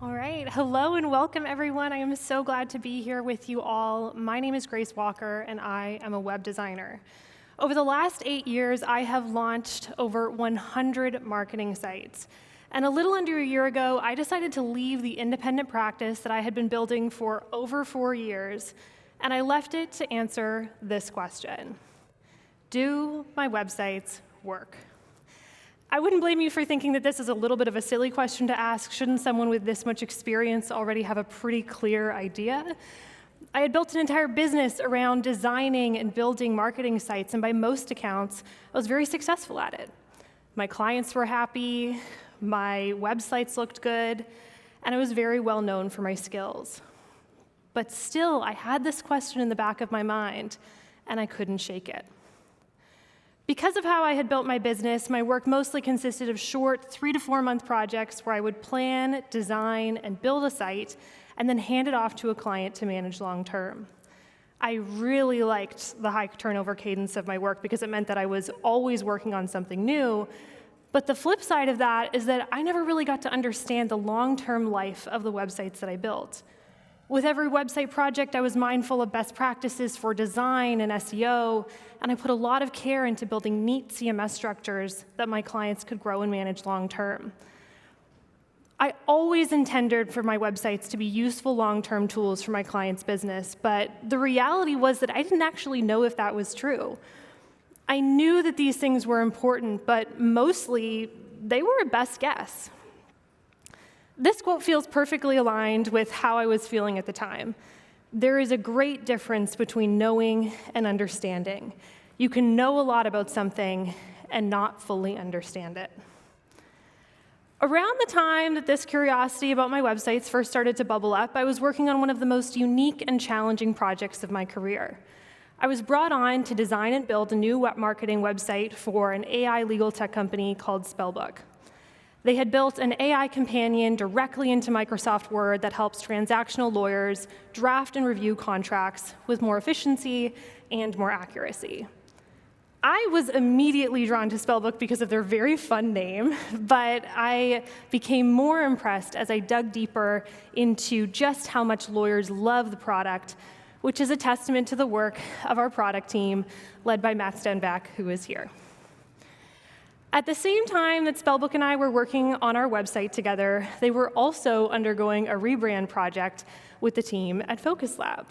All right, hello and welcome everyone. I am so glad to be here with you all. My name is Grace Walker and I am a web designer. Over the last 8 years, I have launched over 100 marketing sites. And a little under a year ago, I decided to leave the independent practice that I had been building for over 4 years, and I left it to answer this question: do my websites work? I wouldn't blame you for thinking that this is a little bit of a silly question to ask. Shouldn't someone with this much experience already have a pretty clear idea? I had built an entire business around designing and building marketing sites, and by most accounts, I was very successful at it. My clients were happy, my websites looked good, and I was very well known for my skills. But still, I had this question in the back of my mind, and I couldn't shake it. Because of how I had built my business, my work mostly consisted of short 3 to 4 month projects where I would plan, design, and build a site, and then hand it off to a client to manage long term. I really liked the high turnover cadence of my work because it meant that I was always working on something new. But the flip side of that is that I never really got to understand the long-term life of the websites that I built. With every website project, I was mindful of best practices for design and SEO, and I put a lot of care into building neat CMS structures that my clients could grow and manage long-term. I always intended for my websites to be useful long-term tools for my clients' business, but the reality was that I didn't actually know if that was true. I knew that these things were important, but mostly they were a best guess. This quote feels perfectly aligned with how I was feeling at the time. There is a great difference between knowing and understanding. You can know a lot about something and not fully understand it. Around the time that this curiosity about my websites first started to bubble up, I was working on one of the most unique and challenging projects of my career. I was brought on to design and build a new web marketing website for an AI legal tech company called Spellbook. They had built an AI companion directly into Microsoft Word that helps transactional lawyers draft and review contracts with more efficiency and more accuracy. I was immediately drawn to Spellbook because of their very fun name, but I became more impressed as I dug deeper into just how much lawyers love the product, which is a testament to the work of our product team, led by Matt Stenback, who is here. At the same time that Spellbook and I were working on our website together, they were also undergoing a rebrand project with the team at Focus Lab.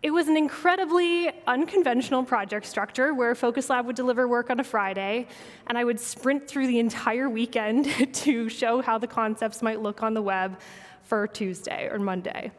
It was an incredibly unconventional project structure where Focus Lab would deliver work on a Friday, and I would sprint through the entire weekend to show how the concepts might look on the web for Tuesday or Monday.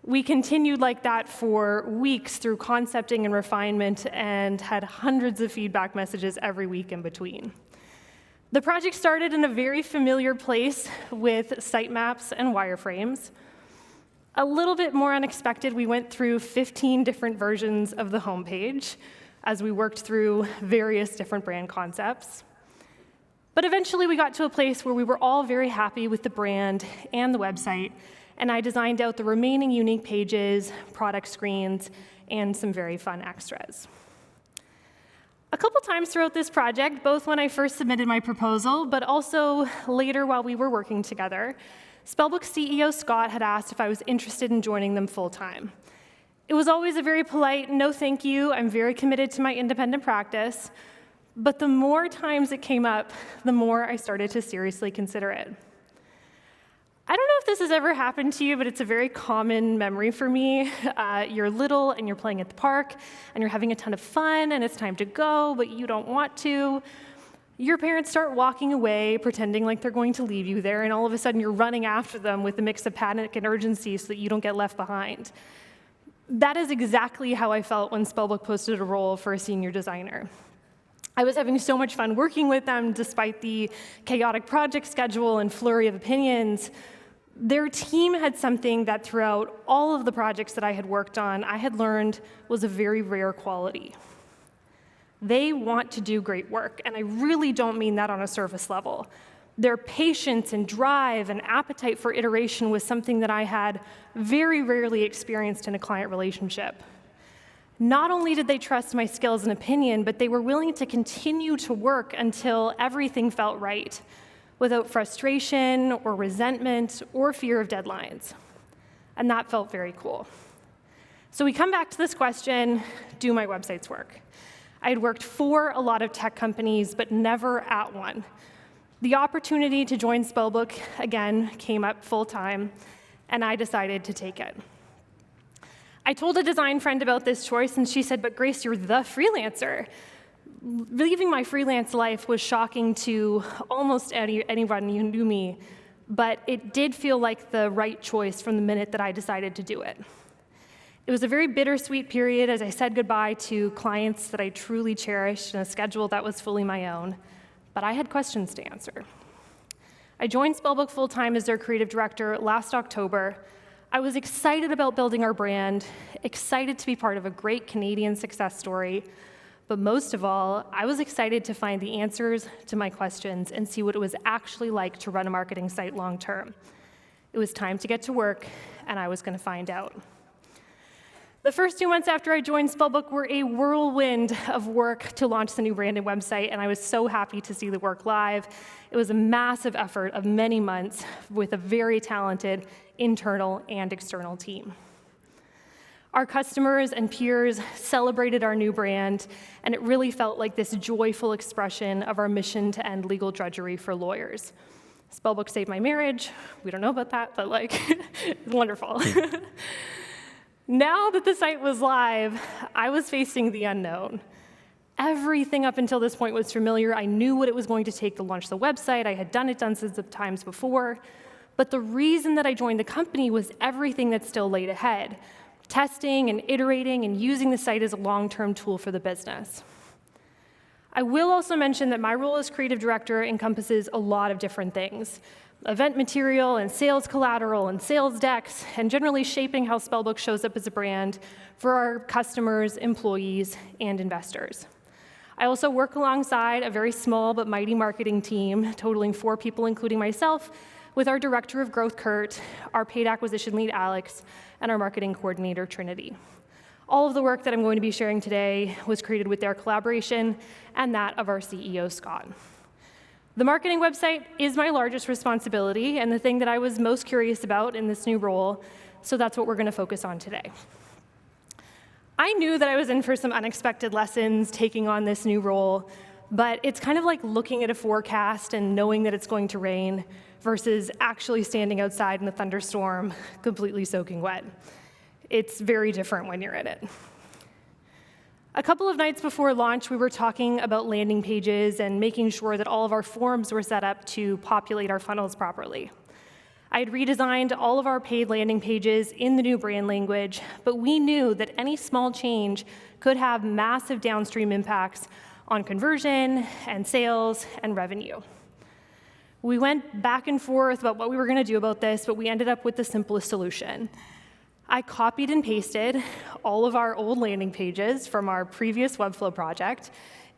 We continued like that for weeks through concepting and refinement and had hundreds of feedback messages every week in between. The project started in a very familiar place with sitemaps and wireframes. A little bit more unexpected, we went through 15 different versions of the homepage as we worked through various different brand concepts. But eventually we got to a place where we were all very happy with the brand and the website, and I designed out the remaining unique pages, product screens, and some very fun extras. A couple times throughout this project, both when I first submitted my proposal, but also later while we were working together, Spellbook CEO Scott had asked if I was interested in joining them full-time. It was always a very polite, no thank you, I'm very committed to my independent practice, but the more times it came up, the more I started to seriously consider it. I don't know if this has ever happened to you, but it's a very common memory for me. You're little and you're playing at the park and you're having a ton of fun and it's time to go, but you don't want to. Your parents start walking away, pretending like they're going to leave you there, and all of a sudden you're running after them with a mix of panic and urgency so that you don't get left behind. That is exactly how I felt when Spellbook posted a role for a senior designer. I was having so much fun working with them despite the chaotic project schedule and flurry of opinions. Their team had something that throughout all of the projects that I had worked on, I had learned was a very rare quality. They want to do great work, and I really don't mean that on a surface level. Their patience and drive and appetite for iteration was something that I had very rarely experienced in a client relationship. Not only did they trust my skills and opinion, but they were willing to continue to work until everything felt right. without frustration or resentment or fear of deadlines. And that felt very cool. So we come back to this question, do my websites work? I had worked for a lot of tech companies, but never at one. The opportunity to join Spellbook, again, came up full-time, and I decided to take it. I told a design friend about this choice, and she said, but Grace, you're the freelancer. Leaving my freelance life was shocking to almost anyone who knew me, but it did feel like the right choice from the minute that I decided to do it. It was a very bittersweet period as I said goodbye to clients that I truly cherished and a schedule that was fully my own, but I had questions to answer. I joined Spellbook full-time as their creative director last October. I was excited about building our brand, excited to be part of a great Canadian success story, but most of all, I was excited to find the answers to my questions and see what it was actually like to run a marketing site long-term. It was time to get to work, and I was going to find out. The first 2 months after I joined Spellbook were a whirlwind of work to launch the new brand and website, and I was so happy to see the work live. It was a massive effort of many months with a very talented internal and external team. Our customers and peers celebrated our new brand, and it really felt like this joyful expression of our mission to end legal drudgery for lawyers. Spellbook saved my marriage. We don't know about that, but it's wonderful. Now that the site was live, I was facing the unknown. Everything up until this point was familiar. I knew what it was going to take to launch the website. I had done it dozens of times before. But the reason that I joined the company was everything that still laid ahead, testing and iterating and using the site as a long-term tool for the business. I will also mention that my role as creative director encompasses a lot of different things. Event material and sales collateral and sales decks, and generally shaping how Spellbook shows up as a brand for our customers, employees, and investors. I also work alongside a very small but mighty marketing team, totaling 4 people, including myself, with our director of growth, Kurt, our paid acquisition lead, Alex, and our marketing coordinator, Trinity. All of the work that I'm going to be sharing today was created with their collaboration and that of our CEO, Scott. The marketing website is my largest responsibility and the thing that I was most curious about in this new role, so that's what we're going to focus on today. I knew that I was in for some unexpected lessons taking on this new role, but it's kind of like looking at a forecast and knowing that it's going to rain versus actually standing outside in a thunderstorm, completely soaking wet. It's very different when you're in it. A couple of nights before launch, we were talking about landing pages and making sure that all of our forms were set up to populate our funnels properly. I had redesigned all of our paid landing pages in the new brand language, but we knew that any small change could have massive downstream impacts on conversion and sales and revenue. We went back and forth about what we were going to do about this, but we ended up with the simplest solution. I copied and pasted all of our old landing pages from our previous Webflow project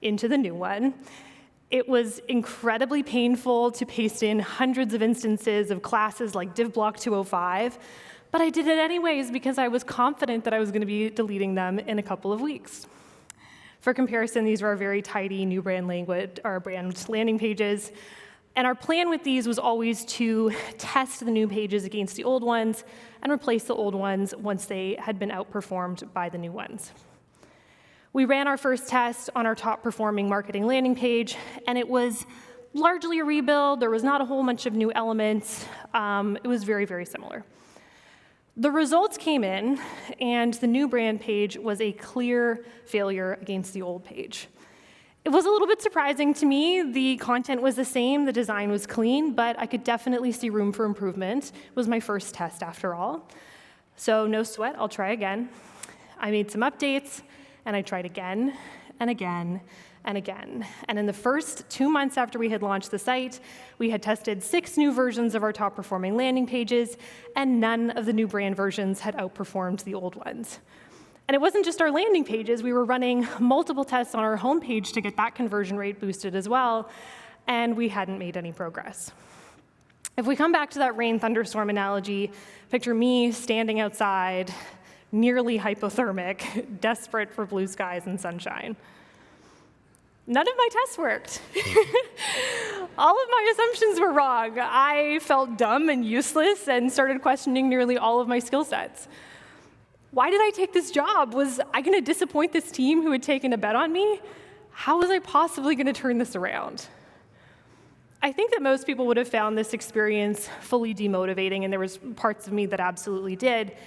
into the new one. It was incredibly painful to paste in hundreds of instances of classes like DivBlock 205, but I did it anyways because I was confident that I was going to be deleting them in a couple of weeks. For comparison, these were our very tidy new brand language, our brand landing pages. And our plan with these was always to test the new pages against the old ones and replace the old ones once they had been outperformed by the new ones. We ran our first test on our top-performing marketing landing page, and it was largely a rebuild. There was not a whole bunch of new elements. It was very, very similar. The results came in, and the new brand page was a clear failure against the old page. It was a little bit surprising to me. The content was the same, the design was clean, but I could definitely see room for improvement. It was my first test after all. So no sweat, I'll try again. I made some updates, and I tried again, and again, and again. And in the first 2 months after we had launched the site, we had tested 6 new versions of our top-performing landing pages, and none of the new brand versions had outperformed the old ones. And it wasn't just our landing pages. We were running multiple tests on our homepage to get that conversion rate boosted as well, and we hadn't made any progress. If we come back to that rain thunderstorm analogy, picture me standing outside, nearly hypothermic, desperate for blue skies and sunshine. None of my tests worked. All of my assumptions were wrong. I felt dumb and useless and started questioning nearly all of my skill sets. Why did I take this job? Was I going to disappoint this team who had taken a bet on me? How was I possibly going to turn this around? I think that most people would have found this experience fully demotivating, and there was parts of me that absolutely did.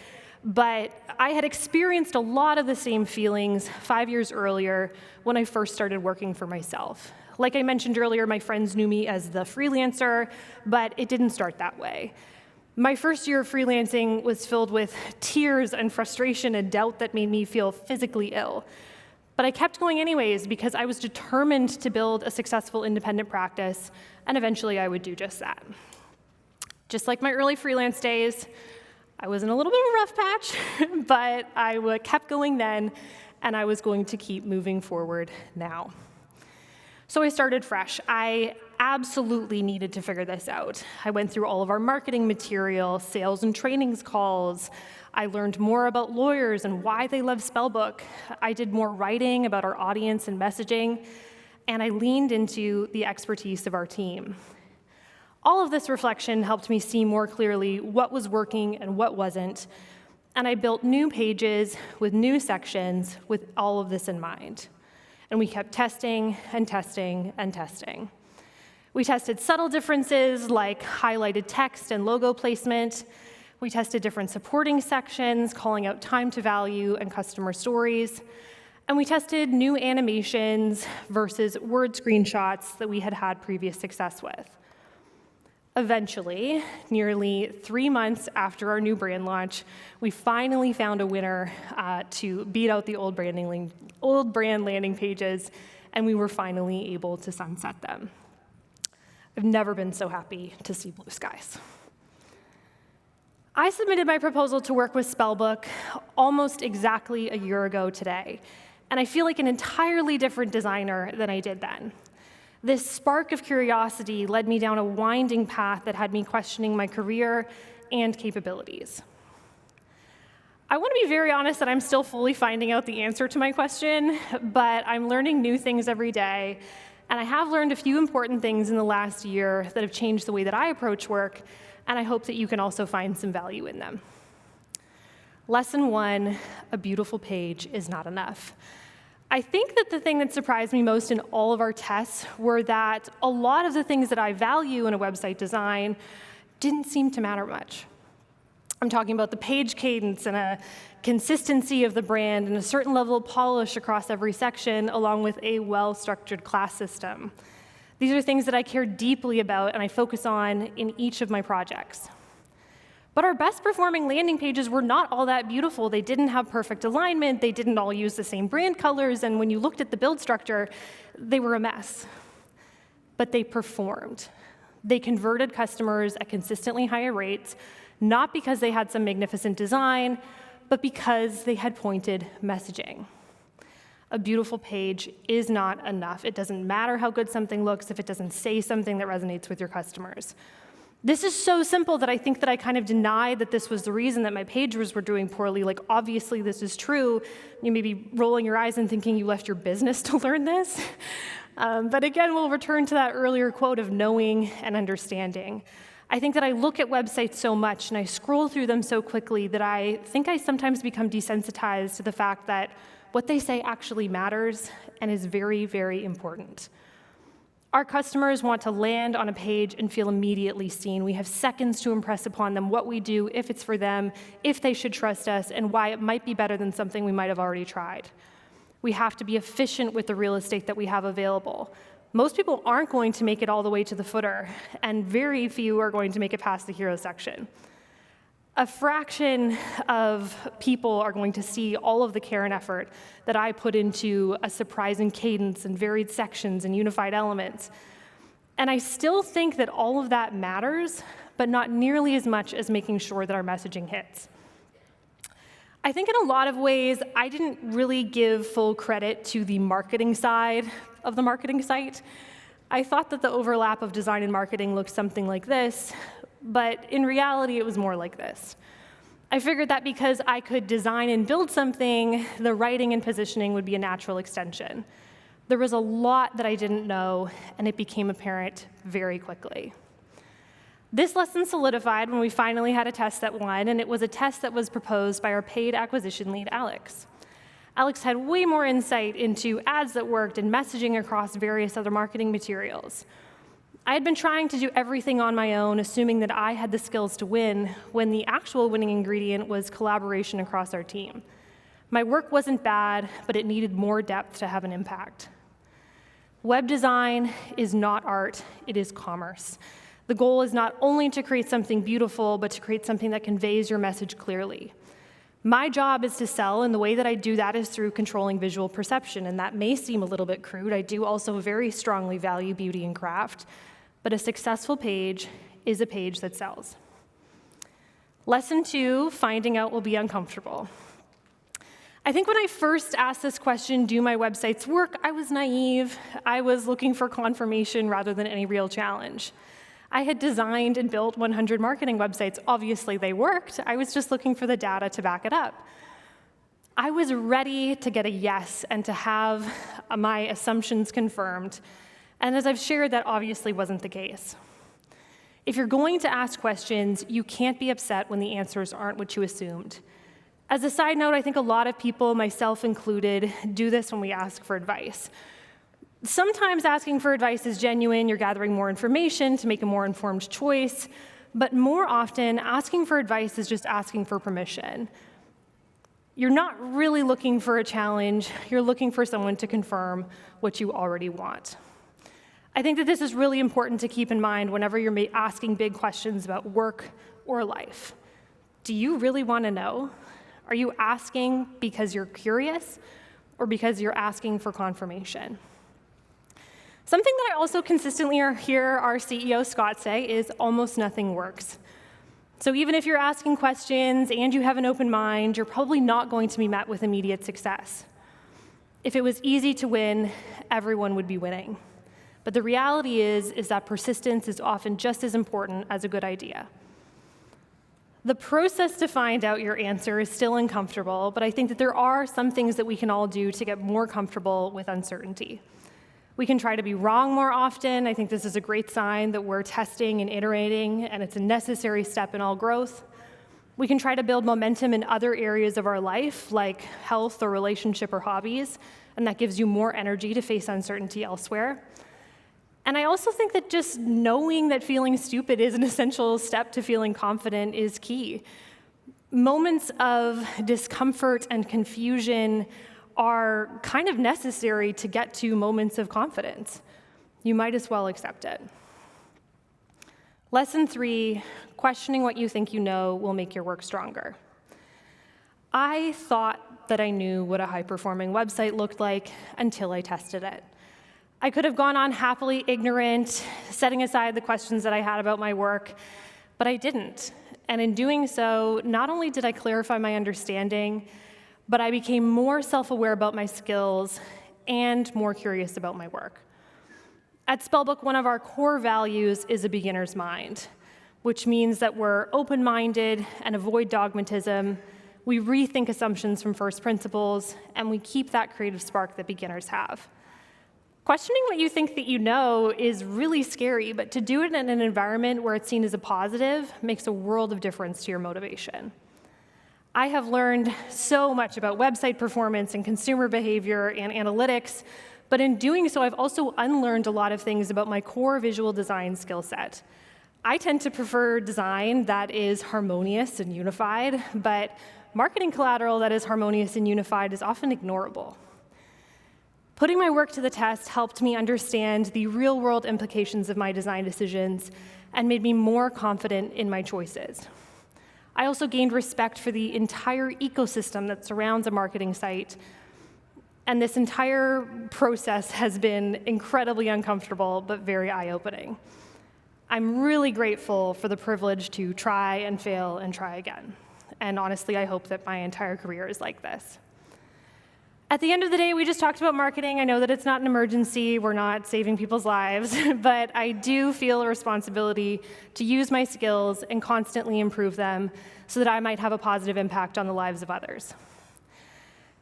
But I had experienced a lot of the same feelings 5 years earlier when I first started working for myself. Like I mentioned earlier, my friends knew me as the freelancer, but it didn't start that way. My first year of freelancing was filled with tears and frustration and doubt that made me feel physically ill. But I kept going anyways because I was determined to build a successful independent practice, and eventually I would do just that. Just like my early freelance days, I was in a little bit of a rough patch, but I kept going then, and I was going to keep moving forward now. So I started fresh. I absolutely needed to figure this out. I went through all of our marketing material, sales and trainings calls. I learned more about lawyers and why they love Spellbook. I did more writing about our audience and messaging, and I leaned into the expertise of our team. All of this reflection helped me see more clearly what was working and what wasn't, and I built new pages with new sections with all of this in mind. And we kept testing and testing and testing. We tested subtle differences like highlighted text and logo placement. We tested different supporting sections, calling out time to value and customer stories. And we tested new animations versus word screenshots that we had had previous success with. Eventually, nearly 3 months after our new brand launch, we finally found a winner to beat out the old brand landing pages, and we were finally able to sunset them. I've never been so happy to see blue skies. I submitted my proposal to work with Spellbook almost exactly a year ago today, and I feel like an entirely different designer than I did then. This spark of curiosity led me down a winding path that had me questioning my career and capabilities. I want to be very honest that I'm still fully finding out the answer to my question, but I'm learning new things every day, and I have learned a few important things in the last year that have changed the way that I approach work, and I hope that you can also find some value in them. Lesson 1, a beautiful page is not enough. I think that the thing that surprised me most in all of our tests were that a lot of the things that I value in a website design didn't seem to matter much. I'm talking about the page cadence and a consistency of the brand and a certain level of polish across every section, along with a well-structured class system. These are things that I care deeply about and I focus on in each of my projects. But our best performing landing pages were not all that beautiful. They didn't have perfect alignment, they didn't all use the same brand colors, and when you looked at the build structure, they were a mess. But they performed. They converted customers at consistently higher rates, not because they had some magnificent design, but because they had pointed messaging. A beautiful page is not enough. It doesn't matter how good something looks if it doesn't say something that resonates with your customers. This is so simple that I think that I kind of denied that this was the reason that my pages were doing poorly. Like, obviously this is true. You may be rolling your eyes and thinking you left your business to learn this. But again, we'll return to that earlier quote of knowing and understanding. I think that I look at websites so much and I scroll through them so quickly that I think I sometimes become desensitized to the fact that what they say actually matters and is very, very important. Our customers want to land on a page and feel immediately seen. We have seconds to impress upon them what we do, if it's for them, if they should trust us, and why it might be better than something we might have already tried. We have to be efficient with the real estate that we have available. Most people aren't going to make it all the way to the footer, and very few are going to make it past the hero section. A fraction of people are going to see all of the care and effort that I put into a surprising cadence and varied sections and unified elements. And I still think that all of that matters, but not nearly as much as making sure that our messaging hits. I think in a lot of ways, I didn't really give full credit to the marketing side of the marketing site. I thought that the overlap of design and marketing looked something like this, but in reality, it was more like this. I figured that because I could design and build something, the writing and positioning would be a natural extension. There was a lot that I didn't know, and it became apparent very quickly. This lesson solidified when we finally had a test that won, and it was a test that was proposed by our paid acquisition lead, Alex. Alex had way more insight into ads that worked and messaging across various other marketing materials. I had been trying to do everything on my own, assuming that I had the skills to win, when the actual winning ingredient was collaboration across our team. My work wasn't bad, but it needed more depth to have an impact. Web design is not art, it is commerce. The goal is not only to create something beautiful, but to create something that conveys your message clearly. My job is to sell, and the way that I do that is through controlling visual perception, and that may seem a little bit crude. I do also very strongly value beauty and craft, but a successful page is a page that sells. Lesson 2, finding out will be uncomfortable. I think when I first asked this question, do my websites work, I was naive. I was looking for confirmation rather than any real challenge. I had designed and built 100 marketing websites. Obviously, they worked. I was just looking for the data to back it up. I was ready to get a yes and to have my assumptions confirmed. And as I've shared, that obviously wasn't the case. If you're going to ask questions, you can't be upset when the answers aren't what you assumed. As a side note, I think a lot of people, myself included, do this when we ask for advice. Sometimes asking for advice is genuine, you're gathering more information to make a more informed choice, but more often, asking for advice is just asking for permission. You're not really looking for a challenge, you're looking for someone to confirm what you already want. I think that this is really important to keep in mind whenever you're asking big questions about work or life. Do you really want to know? Are you asking because you're curious or because you're asking for confirmation? Something that I also consistently hear our CEO, Scott, say is almost nothing works. So even if you're asking questions and you have an open mind, you're probably not going to be met with immediate success. If it was easy to win, everyone would be winning. But the reality is that persistence is often just as important as a good idea. The process to find out your answer is still uncomfortable, but I think that there are some things that we can all do to get more comfortable with uncertainty. We can try to be wrong more often. I think this is a great sign that we're testing and iterating, and it's a necessary step in all growth. We can try to build momentum in other areas of our life, like health or relationship or hobbies, and that gives you more energy to face uncertainty elsewhere. And I also think that just knowing that feeling stupid is an essential step to feeling confident is key. Moments of discomfort and confusion are kind of necessary to get to moments of confidence. You might as well accept it. Lesson 3, questioning what you think you know will make your work stronger. I thought that I knew what a high-performing website looked like until I tested it. I could have gone on happily ignorant, setting aside the questions that I had about my work, but I didn't. And in doing so, not only did I clarify my understanding, but I became more self-aware about my skills and more curious about my work. At Spellbook, one of our core values is a beginner's mind, which means that we're open-minded and avoid dogmatism. We rethink assumptions from first principles, and we keep that creative spark that beginners have. Questioning what you think that you know is really scary, but to do it in an environment where it's seen as a positive makes a world of difference to your motivation. I have learned so much about website performance and consumer behavior and analytics, but in doing so, I've also unlearned a lot of things about my core visual design skill set. I tend to prefer design that is harmonious and unified, but marketing collateral that is harmonious and unified is often ignorable. Putting my work to the test helped me understand the real-world implications of my design decisions and made me more confident in my choices. I also gained respect for the entire ecosystem that surrounds a marketing site, and this entire process has been incredibly uncomfortable but very eye-opening. I'm really grateful for the privilege to try and fail and try again, and honestly, I hope that my entire career is like this. At the end of the day, we just talked about marketing. I know that it's not an emergency. We're not saving people's lives, but I do feel a responsibility to use my skills and constantly improve them so that I might have a positive impact on the lives of others.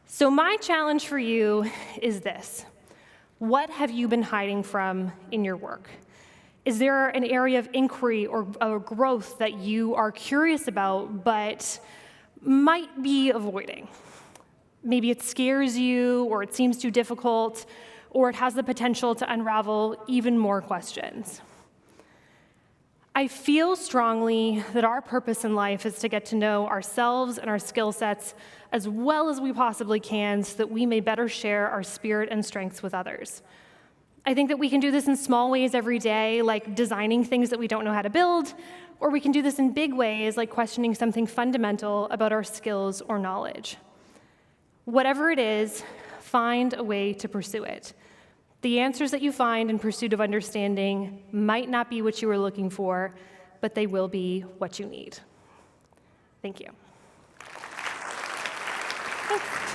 So my challenge for you is this. What have you been hiding from in your work? Is there an area of inquiry or growth that you are curious about but might be avoiding? Maybe it scares you, or it seems too difficult, or it has the potential to unravel even more questions. I feel strongly that our purpose in life is to get to know ourselves and our skill sets as well as we possibly can so that we may better share our spirit and strengths with others. I think that we can do this in small ways every day, like designing things that we don't know how to build, or we can do this in big ways, like questioning something fundamental about our skills or knowledge. Whatever it is, find a way to pursue it. The answers that you find in pursuit of understanding might not be what you were looking for, but they will be what you need. Thank you. Thanks.